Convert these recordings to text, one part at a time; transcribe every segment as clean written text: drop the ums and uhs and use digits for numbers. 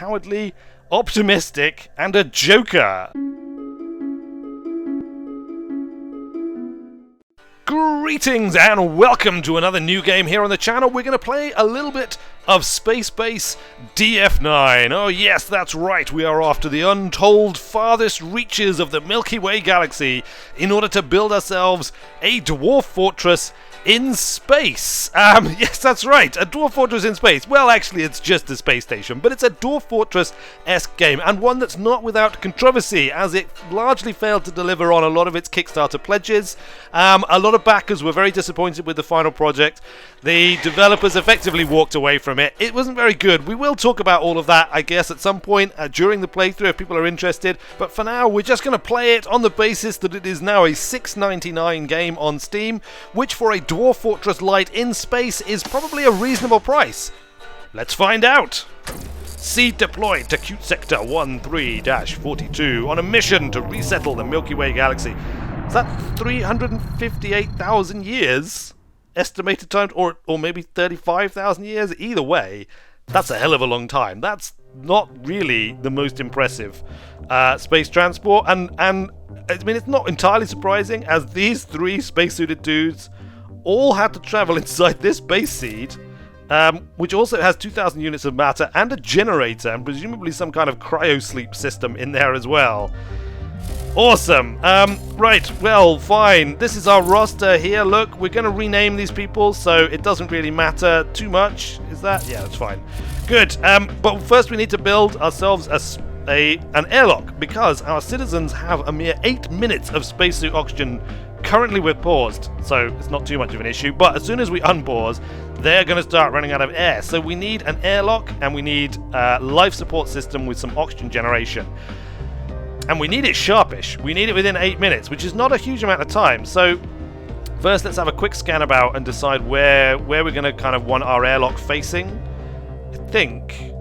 cowardly, optimistic, and a joker. Greetings and welcome to another new game here on the channel. We're going to play a little bit of Spacebase DF9. Oh yes, that's right, we are off to the untold farthest reaches of the Milky Way galaxy in order to build ourselves a Dwarf Fortress in space. Yes, that's right, a Dwarf Fortress in space. Well, actually, it's just a space station, but it's a Dwarf Fortress-esque game, and one that's not without controversy, as it largely failed to deliver on a lot of its Kickstarter pledges. A lot of backers were very disappointed with the final project. The developers effectively walked away from it. It wasn't very good. We will talk about all of that, I guess, at some point during the playthrough if people are interested, but for now, we're just going to play it on the basis that it is now a $6.99 game on Steam, which for a Dwarf Fortress Lite in space is probably a reasonable price. Let's find out! Seed deployed to Cute Sector 13-42 on a mission to resettle the Milky Way galaxy. Is that 358,000 years? Estimated time, or maybe 35,000 years? Either way, that's a hell of a long time. That's not really the most impressive space transport, and I mean, it's not entirely surprising, as these three spacesuited dudes all had to travel inside this base seed, which also has 2,000 units of matter and a generator, and presumably some kind of cryo-sleep system in there as well. Awesome. Right, well, fine. This is our roster here. Look, we're going to rename these people, so it doesn't really matter too much. Is that? Yeah, that's fine. Good. But first we need to build ourselves an airlock, because our citizens have a mere 8 minutes of spacesuit oxygen. Currently we're paused, so it's not too much of an issue, but as soon as we unpause, they're going to start running out of air. So we need an airlock, and we need a life support system with some oxygen generation. And we need it sharpish. We need it within 8 minutes, which is not a huge amount of time. So first let's have a quick scan about and decide where we're going to kind of want our airlock facing. I think,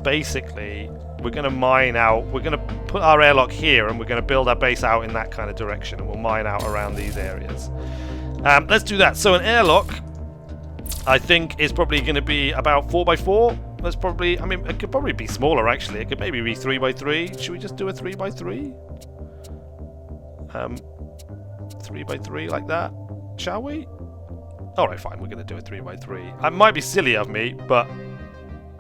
basically, we're going to mine out. We're going to put our airlock here, and we're going to build our base out in that kind of direction, and we'll mine out around these areas. Let's do that. So an airlock, I think, is probably going to be about 4x4. That's probably, I mean, it could probably be smaller, actually. It could maybe be 3x3. Should we just do a 3x3? 3x3 like that? Shall we? Alright, fine. We're going to do a 3x3. It might be silly of me, but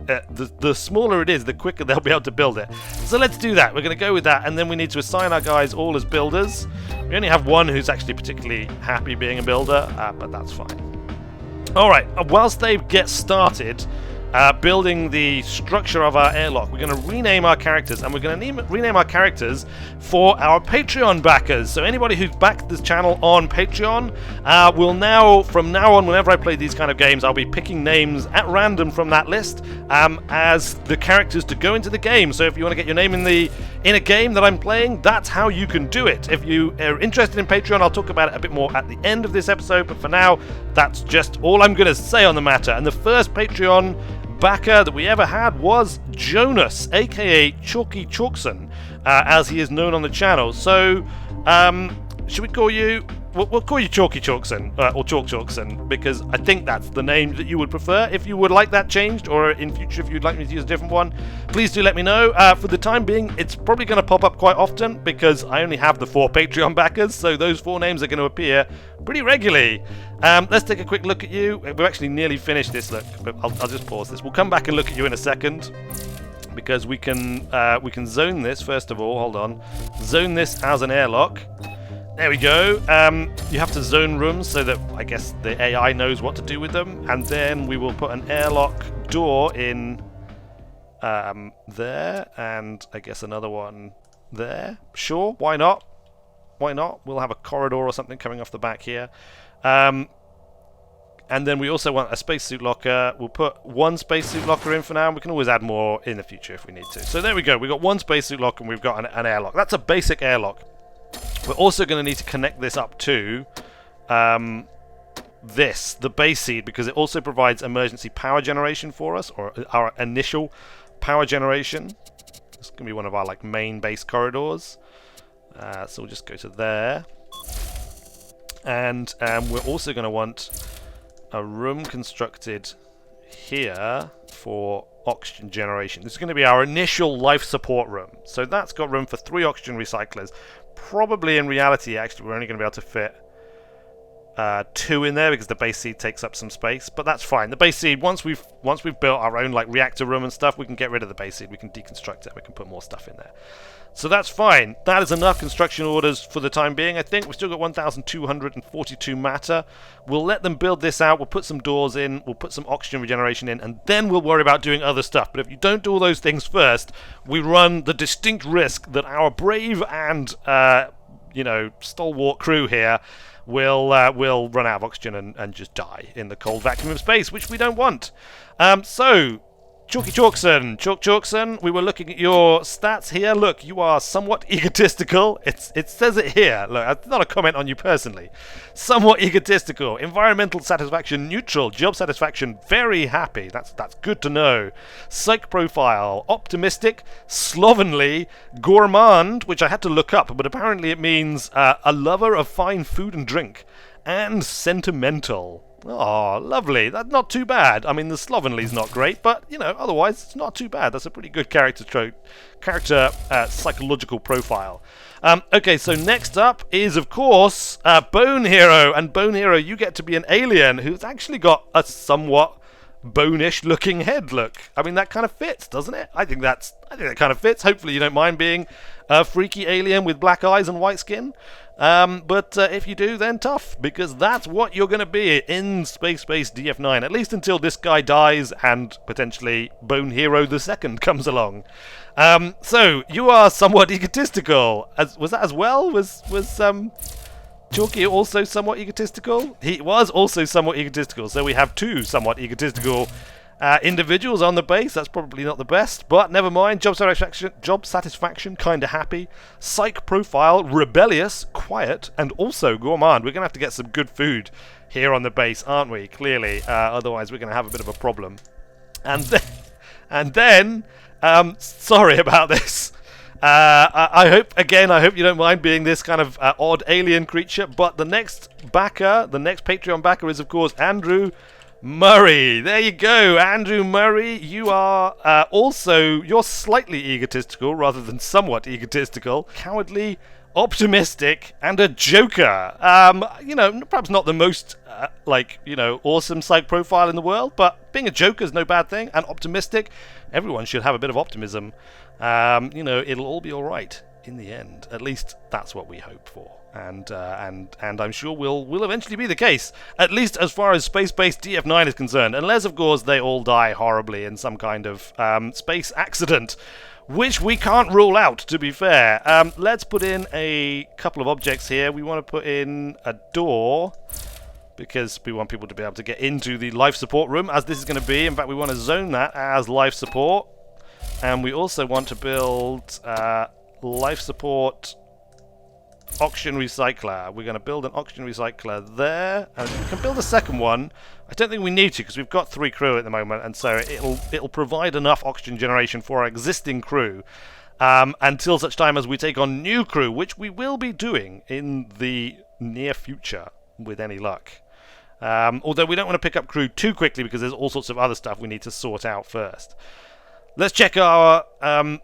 the smaller it is, the quicker they'll be able to build it. So let's do that. We're going to go with that, and then we need to assign our guys all as builders. We only have one who's actually particularly happy being a builder, but that's fine. Alright, whilst they get started building the structure of our airlock, we're going to rename our characters, and we're going to rename our characters for our Patreon backers. So anybody who's backed this channel on Patreon will now, from now on, whenever I play these kind of games, I'll be picking names at random from that list as the characters to go into the game. So if you want to get your name in a game that I'm playing, that's how you can do it. If you are interested in Patreon, I'll talk about it a bit more at the end of this episode, but for now, that's just all I'm going to say on the matter. And the first Patreon backer that we ever had was Jonas, aka Chalky Chalkson, as he is known on the channel. So, should we call you? We'll call you Chalky Chalkson, or Chalk Chalkson, because I think that's the name that you would prefer. If you would like that changed, or in future if you'd like me to use a different one, please do let me know. For the time being, it's probably going to pop up quite often, because I only have the 4 Patreon backers, so those 4 names are going to appear pretty regularly. Let's take a quick look at you. We've actually nearly finished this, look, but I'll just pause this. We'll come back and look at you in a second, because we can zone this, first of all. Hold on. Zone this as an airlock. There we go. You have to zone rooms so that, I guess, the AI knows what to do with them. And then we will put an airlock door in there, and I guess another one there. Sure, why not? Why not? We'll have a corridor or something coming off the back here. And then we also want a spacesuit locker. We'll put 1 spacesuit locker in for now. We can always add more in the future if we need to. So there we go. We've got 1 spacesuit locker, and we've got an airlock. That's a basic airlock. We're also going to need to connect this up to the base seed, because it also provides emergency power generation for us, or our initial power generation. It's going to be one of our main base corridors. So we'll just go to there. And we're also going to want a room constructed here for oxygen generation. This is going to be our initial life support room. So that's got room for 3 oxygen recyclers. Probably in reality, actually, we're only going to be able to fit 2 in there because the base seed takes up some space, but that's fine. The base seed, once we've built our own like reactor room and stuff, we can get rid of the base seed. We can deconstruct it. We can put more stuff in there. So that's fine. That is enough construction orders for the time being. I think we've still got 1,242 matter. We'll let them build this out. We'll put some doors in. We'll put some oxygen regeneration in, and then we'll worry about doing other stuff. But if you don't do all those things first, we run the distinct risk that our brave and stalwart crew here will run out of oxygen and just die in the cold vacuum of space, which we don't want. So, Chalky Chalkson, we were looking at your stats here. Look, you are somewhat egotistical. It says it here. Look, it's not a comment on you personally. Somewhat egotistical. Environmental satisfaction neutral. Job satisfaction very happy. That's good to know. Psych profile optimistic. Slovenly. Gourmand, which I had to look up, but apparently it means a lover of fine food and drink. And sentimental. Oh, lovely. That's not too bad. I mean, the slovenly's not great, but, otherwise it's not too bad. That's a pretty good character psychological profile. Okay, so next up is, of course, Bone Hero. And Bone Hero, you get to be an alien who's actually got a somewhat bone-ish looking head look. I mean, that kind of fits, doesn't it? I think that kind of fits. Hopefully you don't mind being a freaky alien with black eyes and white skin. But if you do, then tough, because that's what you're going to be in Spacebase DF9, at least until this guy dies and potentially Bone Hero the Second comes along. So you are somewhat egotistical. Was that as well? Was Chalky also somewhat egotistical? He was also somewhat egotistical, so we have 2 somewhat egotistical individuals on the base. That's probably not the best, but never mind. Job satisfaction, kinda happy. Psych profile, rebellious, quiet, and also gourmand. We're gonna have to get some good food here on the base, aren't we? Clearly, otherwise we're gonna have a bit of a problem. And then, sorry about this. I hope you don't mind being this kind of odd alien creature, but the next Patreon backer is, of course, Andrew Murray. There you go, Andrew Murray. You are you're slightly egotistical rather than somewhat egotistical, cowardly, optimistic, and a joker. Perhaps not the most awesome psych profile in the world, but being a joker is no bad thing. And optimistic, everyone should have a bit of optimism. It'll all be all right in the end. At least that's what we hope for. And I'm sure will eventually be the case, at least as far as Spacebase DF9 is concerned, unless of course they all die horribly in some kind of space accident, which we can't rule out, to be fair. Let's put in a couple of objects here. We want to put in a door, because we want people to be able to get into the life support room, as this is going to be. In fact, we want to zone that as life support, and we also want to build life support oxygen recycler. We're going to build an oxygen recycler there, and we can build a second one. I don't think we need to, because we've got 3 crew at the moment, and so it'll provide enough oxygen generation for our existing crew until such time as we take on new crew, which we will be doing in the near future with any luck. Although we don't want to pick up crew too quickly, because there's all sorts of other stuff we need to sort out first. Let's check our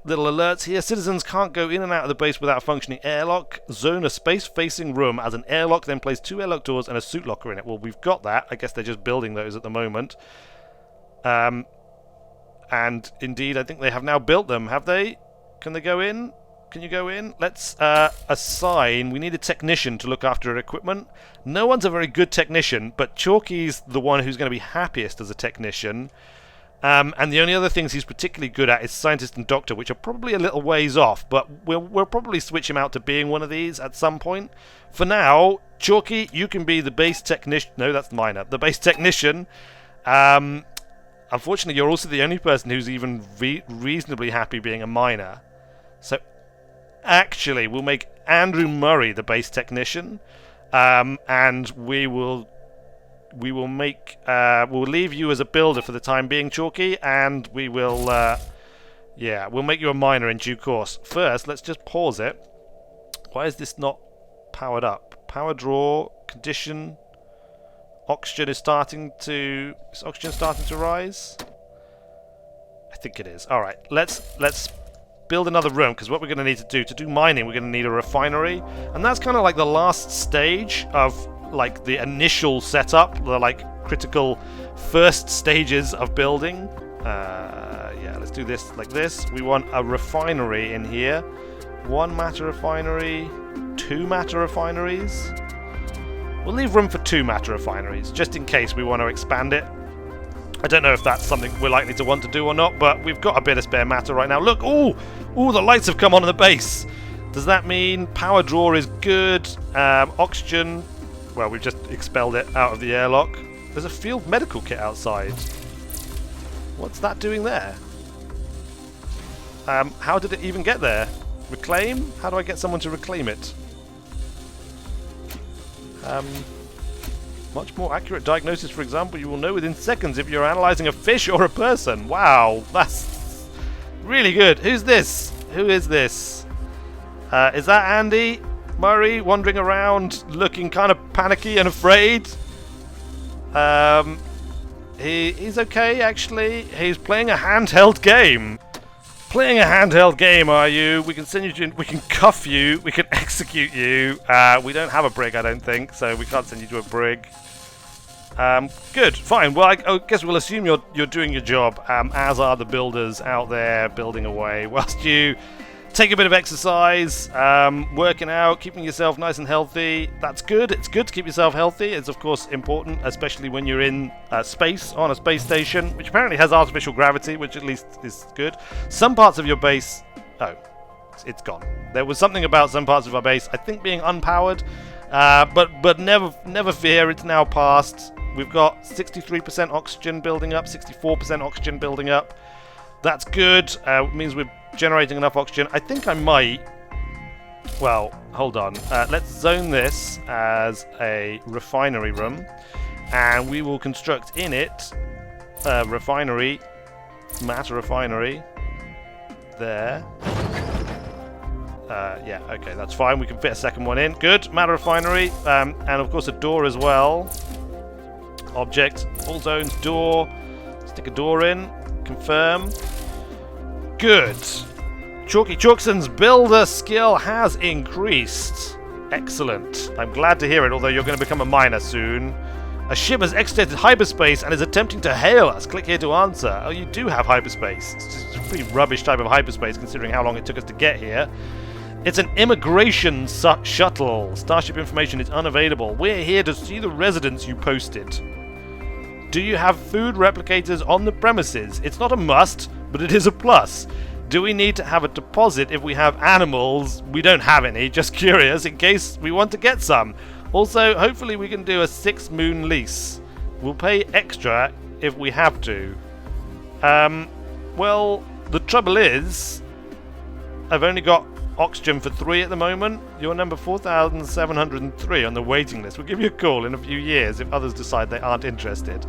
little alerts here. Citizens can't go in and out of the base without a functioning airlock. Zone a space-facing room as an airlock, then place 2 airlock doors and a suit locker in it. Well, we've got that. I guess they're just building those at the moment. And indeed, I think they have now built them. Have they? Can they go in? Can you go in? Let's assign. We need a technician to look after equipment. No one's a very good technician, but Chalky's the one who's going to be happiest as a technician. And the only other things he's particularly good at is scientist and doctor, which are probably a little ways off, but we'll probably switch him out to being one of these at some point. For now, Chalky, you can be the base technician. No, that's minor. The base technician. Unfortunately, you're also the only person who's even reasonably happy being a miner. So, actually, we'll make Andrew Murray the base technician, and we'll leave you as a builder for the time being, Chalky, and we'll make you a miner in due course. First, let's just pause it. Why is this not powered up? Power draw, condition, oxygen is starting to rise. I think it is. All right, let's build another room, because what we're going to need to do mining, we're going to need a refinery, and that's kind of like the last stage of like the initial setup, the like critical first stages of building. Yeah, let's do this like this. We want a refinery in here. 1 matter refinery, 2 matter refineries. We'll leave room for 2 matter refineries, just in case we want to expand it. I don't know if that's something we're likely to want to do or not, but we've got a bit of spare matter right now. Look, ooh, the lights have come on in the base. Does that mean power draw is good? Oxygen, well, we've just expelled it out of the airlock. There's a field medical kit outside. What's that doing there? How did it even get there? Reclaim? How do I get someone to reclaim it? Much more accurate diagnosis, for example, you will know within seconds if you're analysing a fish or a person. Wow, that's really good. Who's this? Who is this? Is that Andy Murray wandering around looking kind of panicky and afraid? He's okay, actually. He's playing a handheld game. Playing a handheld game, are you? We can send you to, we can cuff you, we can execute you. We don't have a brig, I don't think, so we can't send you to a brig. Good, fine. Well, I guess we'll assume you're doing your job, as are the builders out there building away, whilst you take a bit of exercise, working out, keeping yourself nice and healthy. That's good. It's good to keep yourself healthy. It's, of course, important, especially when you're in space, on a space station, which apparently has artificial gravity, which at least is good. Some parts of your base... Oh, it's gone. There was something about some parts of our base, I think, being unpowered, but never fear, it's now passed. We've got 63% oxygen building up, 64% oxygen building up. That's good. It means we're generating enough oxygen. I think I might... Well, hold on. Let's zone this as a refinery room, and we will construct in it a refinery, matter refinery. There. Yeah, okay, that's fine. We can fit a second one in. Good. Matter refinery, and of course a door as well. Object, all zones, door. Stick a door in. Confirm. Good. Chalky Chalkson's builder skill has increased. Excellent. I'm glad to hear it, although you're going to become a miner soon. A ship has exited hyperspace and is attempting to hail us. Click here to answer. Oh, you do have hyperspace. It's just a pretty rubbish type of hyperspace considering how long it took us to get here. It's an immigration shuttle. Starship information is unavailable. We're here to see the residents you posted. Do you have food replicators on the premises? It's not a must, but it is a plus. Do we need to have a deposit if we have animals? We don't have any, just curious, in case we want to get some. Also, hopefully we can do a 6-moon lease. We'll pay extra if we have to. Well, the trouble is, I've only got oxygen for 3 at the moment. You're number 4,703 on the waiting list. We'll give you a call in a few years if others decide they aren't interested.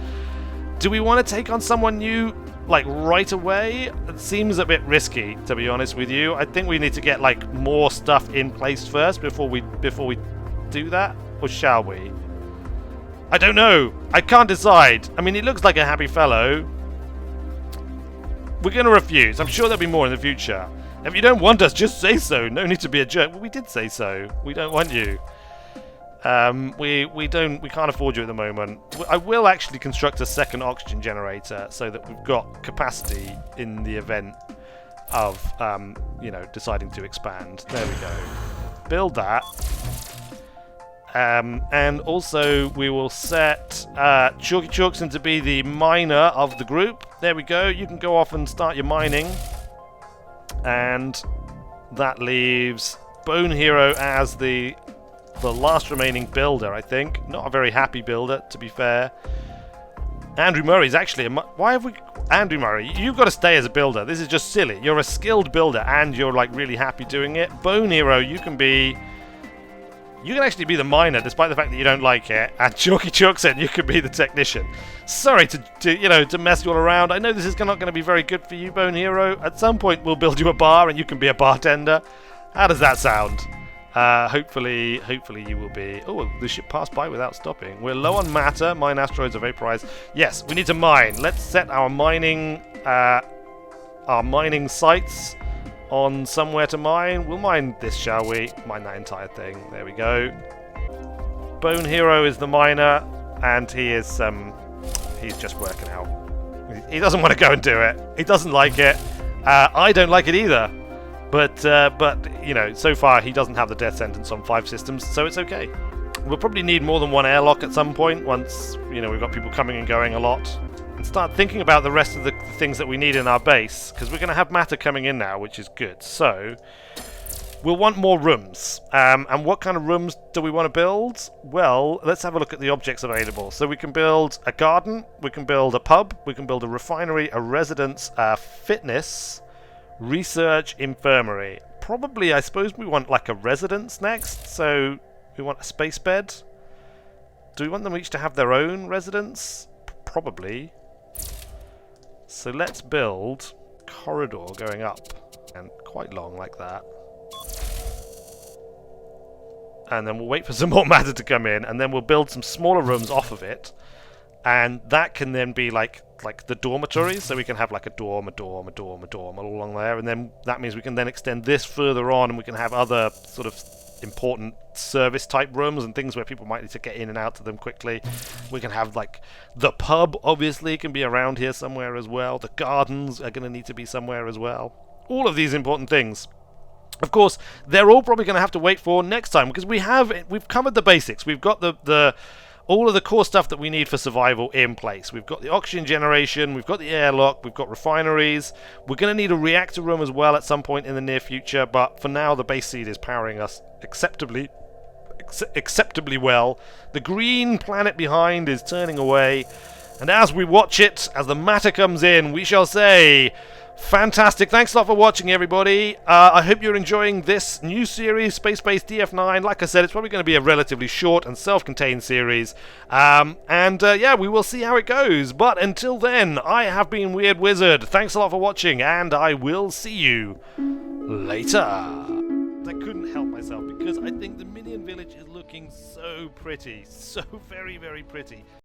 Do we want to take on someone new, like, right away? It seems a bit risky, to be honest with you. I think we need to get, like, more stuff in place first before we do that. Or shall we? I don't know. I can't decide. I mean, he looks like a happy fellow. We're going to refuse. I'm sure there'll be more in the future. If you don't want us, just say so. No need to be a jerk. Well, we did say so. We don't want you. We can't afford you at the moment. I will actually construct a second oxygen generator so that we've got capacity in the event of, you know, deciding to expand. There we go. Build that. And also we will set Chalky Chalkson to be the miner of the group. There we go. You can go off and start your mining. And that leaves Bone Hero as the last remaining builder, I think. Not a very happy builder, to be fair. Andrew Murray's actually why have we... Andrew Murray, you've got to stay as a builder. This is just silly. You're a skilled builder and you're, like, really happy doing it. Bone Hero, you can actually be the miner, despite the fact that you don't like it. And Chalky Chalkson, you could be the technician. Sorry to mess you all around. I know this is not going to be very good for you, Bone Hero. At some point, we'll build you a bar and you can be a bartender. How does that sound? Hopefully you will be... Oh, the ship passed by without stopping. We're low on matter. Mine asteroids are vaporized. Yes, we need to mine. Let's set our mining our mining sites on somewhere to mine. We'll mine this, shall we? Mine that entire thing. There we go. Bone Hero is the miner, and he is he's just working out. He doesn't want to go and do it. He doesn't like it. I don't like it either. But you know, so far he doesn't have the death sentence on 5 systems, so it's okay. We'll probably need more than one airlock at some point once, you know, we've got people coming and going a lot. And start thinking about the rest of the things that we need in our base, because we're going to have matter coming in now, which is good. So we'll want more rooms. And what kind of rooms do we want to build? Well, let's have a look at the objects available. So we can build a garden, we can build a pub, we can build a refinery, a residence, a fitness, research, infirmary. Probably, I suppose we want like a residence next. So we want a space bed. Do we want them each to have their own residence? Probably. So let's build a corridor going up, and quite long like that. And then we'll wait for some more matter to come in, and then we'll build some smaller rooms off of it, and that can then be like the dormitories. So we can have like a dorm, a dorm, a dorm, a dorm all along there, and then that means we can then extend this further on, and we can have other sort of important service type rooms and things where people might need to get in and out of them quickly. We can have like the pub, obviously can be around here somewhere as well. The gardens are going to need to be somewhere as well. All of these important things. Of course, they're all probably going to have to wait for next time, because we've covered the basics. We've got the all of the core stuff that we need for survival in place. We've got the oxygen generation, we've got the airlock, we've got refineries. We're going to need a reactor room as well at some point in the near future, but for now the base seed is powering us acceptably well. The green planet behind is turning away, and as we watch it, as the matter comes in, we shall say, fantastic. Thanks a lot for watching, everybody. I hope you're enjoying this new series, Spacebase DF9. Like I said, it's probably going to be a relatively short and self-contained series. Yeah, we will see how it goes. But until then, I have been Weird Wizard. Thanks a lot for watching, and I will see you later. I couldn't help myself, because I think the Minion Village is looking so pretty. So very, very pretty.